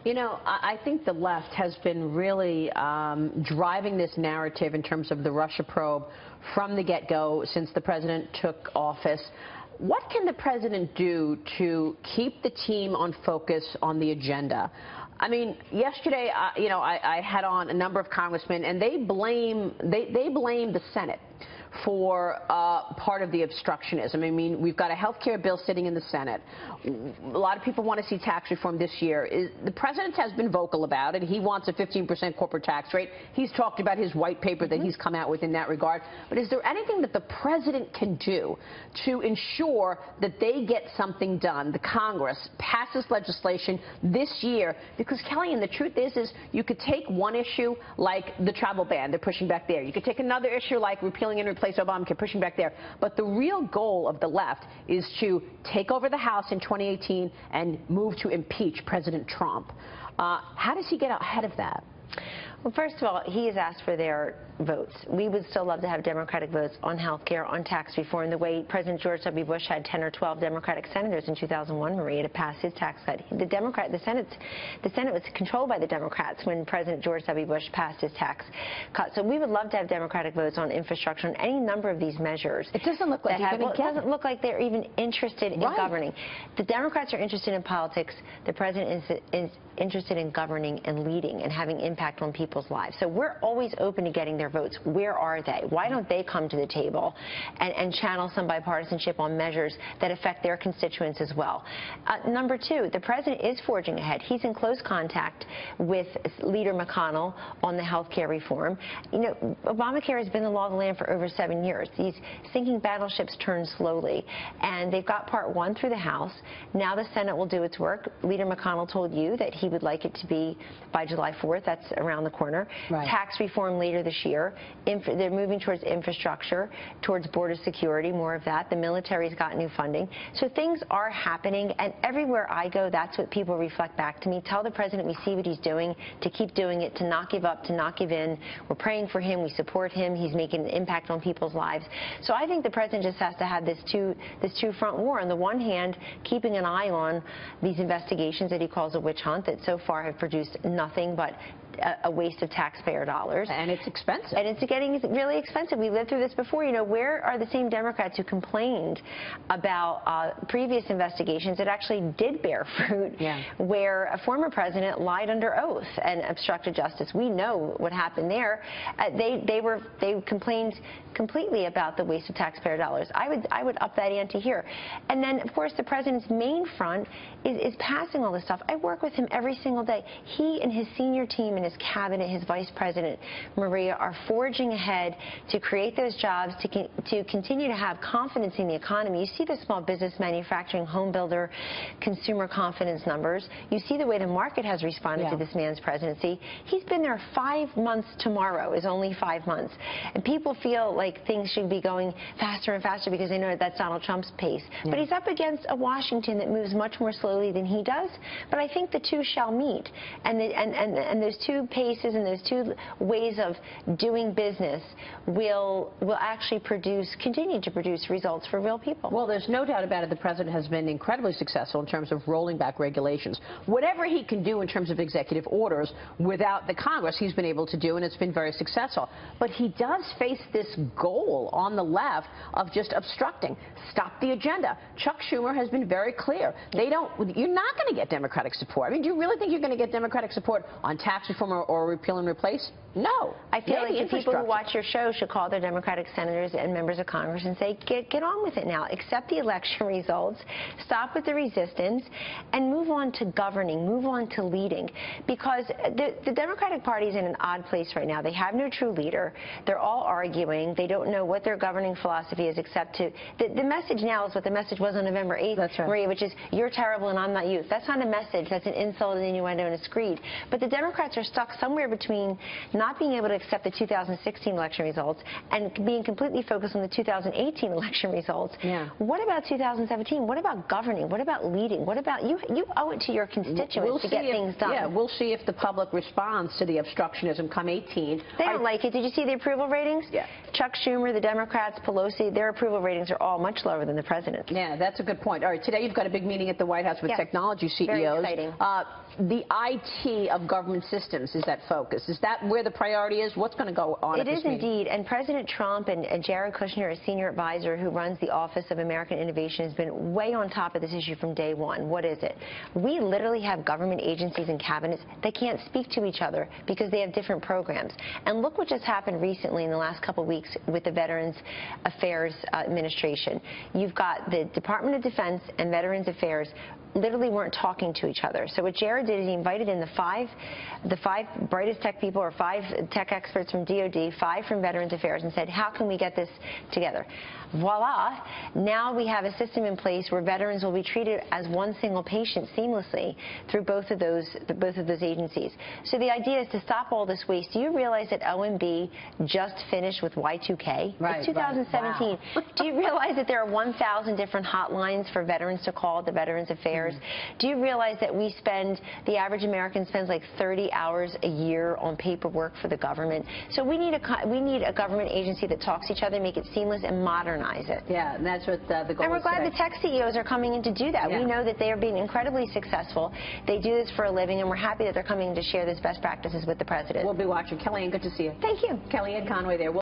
You know, I think the left has been really driving this narrative in terms of the Russia probe from the get-go since the president took office. What can the president do to keep the team on focus on the agenda? I mean, yesterday, I had on a number of congressmen, and they blame the Senate for part of the obstructionism. I mean, we've got a health care bill sitting in the Senate. A lot of people want to see tax reform this year. The president has been vocal about it. He wants a 15% corporate tax rate. He's talked about his white paper that he's come out with in that regard. But is there anything that the president can do to ensure that they get something done, the Congress passes legislation this year? Because, Kellyanne, the truth is you could take one issue like the travel ban. They're pushing back there. You could take another issue like repealing and replace Obamacare, pushing back there. But the real goal of the left is to take over the House in 2018 and move to impeach President Trump. How does he get ahead of that? Well, first of all, he has asked for their votes. We would still love to have Democratic votes on health care, on tax reform, the way President George W. Bush had 10 or 12 Democratic senators in 2001, Maria, to pass his tax cut. The Senate was controlled by the Democrats when President George W. Bush passed his tax cut. So we would love to have Democratic votes on infrastructure and any number of these measures. It doesn't look like it doesn't look like they're even interested in governing. The Democrats are interested in politics. The president is interested in governing and leading and having impact on people's lives. So we're always open to getting their votes. Where are they? Why don't they come to the table and channel some bipartisanship on measures that affect their constituents as well? Number two, the president is forging ahead. He's in close contact with Leader McConnell on the health care reform. You know, Obamacare has been the law of the land for over 7 years. These sinking battleships turn slowly, and they've got Part 1 through the House. Now the Senate will do its work. Leader McConnell told you that he would like it to be by July 4th. That's around the corner. Right. Tax reform later this year. They're moving towards infrastructure, towards border security, more of that. The military's got new funding. So things are happening, and everywhere I go, that's what people reflect back to me. Tell the president we see what he's doing, to keep doing it, to not give up, to not give in. We're praying for him. We support him. He's making an impact on people's lives. So I think the president just has to have this two-front war. On the one hand, keeping an eye on these investigations that he calls a witch hunt that so far have produced nothing but a waste of taxpayer dollars. And it's expensive. And it's getting really expensive. We lived through this before. You know, where are the same Democrats who complained about previous investigations that actually did bear fruit, where a former president lied under oath and obstructed justice? We know what happened there. They complained completely about the waste of taxpayer dollars. I would up that ante here. And then, of course, the president's main front is passing all this stuff. I work with him every single day. He and his senior team and his cabinet, his vice president, Maria, are forging ahead to create those jobs, to continue to have confidence in the economy. You see the small business, manufacturing, home builder, consumer confidence numbers. You see the way the market has responded to this man's presidency. He's been there 5 months. Tomorrow is only 5 months. And people feel like things should be going faster and faster because they know that's Donald Trump's pace. But he's up against a Washington that moves much more slowly than he does. But I think the two shall meet. And those two paces and those two ways of doing business will actually continue to produce results for real people. Well, there's no doubt about it. The president has been incredibly successful in terms of rolling back regulations. Whatever he can do in terms of executive orders without the Congress, he's been able to do, and it's been very successful. But he does face this goal on the left of just obstructing. Stop the agenda. Chuck Schumer has been very clear. You're not going to get Democratic support. I mean, do you really think you're going to get Democratic support on tax reform or repeal and replace? No. I feel like the people who watch your show should call their Democratic senators and members of Congress and say, get on with it now. Accept the election results, stop with the resistance, and move on to governing, move on to leading. Because the Democratic Party is in an odd place right now. They have no true leader. They're all arguing. They don't know what their governing philosophy is except to... The message now is what the message was on November 8th, That's right. Maria, which is, you're terrible and I'm not you. That's not a message. That's an insult and innuendo and a screed. But the Democrats are stuck somewhere between not being able to accept the 2016 election results and being completely focused on the 2018 election results. What about 2017? What about governing? What about leading? What about you owe it to your constituents to get things done. Yeah, we'll see if the public responds to the obstructionism come 18. They don't like it. Did you see the approval ratings? Yeah. Chuck Schumer, the Democrats, Pelosi, their approval ratings are all much lower than the president's. Yeah, that's a good point. All right, today you've got a big meeting at the White House with technology CEOs. Very exciting. the IT of government systems is that focus? Is that where the priority is? What's going to go on at this meeting? It is indeed, and President Trump and Jared Kushner, a senior advisor who runs the Office of American Innovation, has been way on top of this issue from day one. What is it? We literally have government agencies and cabinets that can't speak to each other because they have different programs. And look what just happened recently in the last couple of weeks with the Veterans Affairs Administration. You've got the Department of Defense and Veterans Affairs literally weren't talking to each other. So what Jared did is he invited in the five brightest tech people, or 5 tech experts from DOD, 5 from Veterans Affairs, and said, how can we get this together? Voila, now we have a system in place where veterans will be treated as one single patient seamlessly through both of those agencies. So the idea is to stop all this waste. Do you realize that OMB just finished with Y2K? Right, it's 2017. Right. Wow. Do you realize that there are 1,000 different hotlines for veterans to call to Veterans Affairs? Do you realize that the average American spends like 30 hours a year on paperwork for the government? So we need a government agency that talks to each other, make it seamless, and modernize it. Yeah, and that's what the goal is. And we're glad today. the tech CEOs are coming in to do that. Yeah. We know that they are being incredibly successful. They do this for a living, and we're happy that they're coming to share this best practices with the president. We'll be watching. Kellyanne, good to see you. Thank you. Kellyanne Conway there.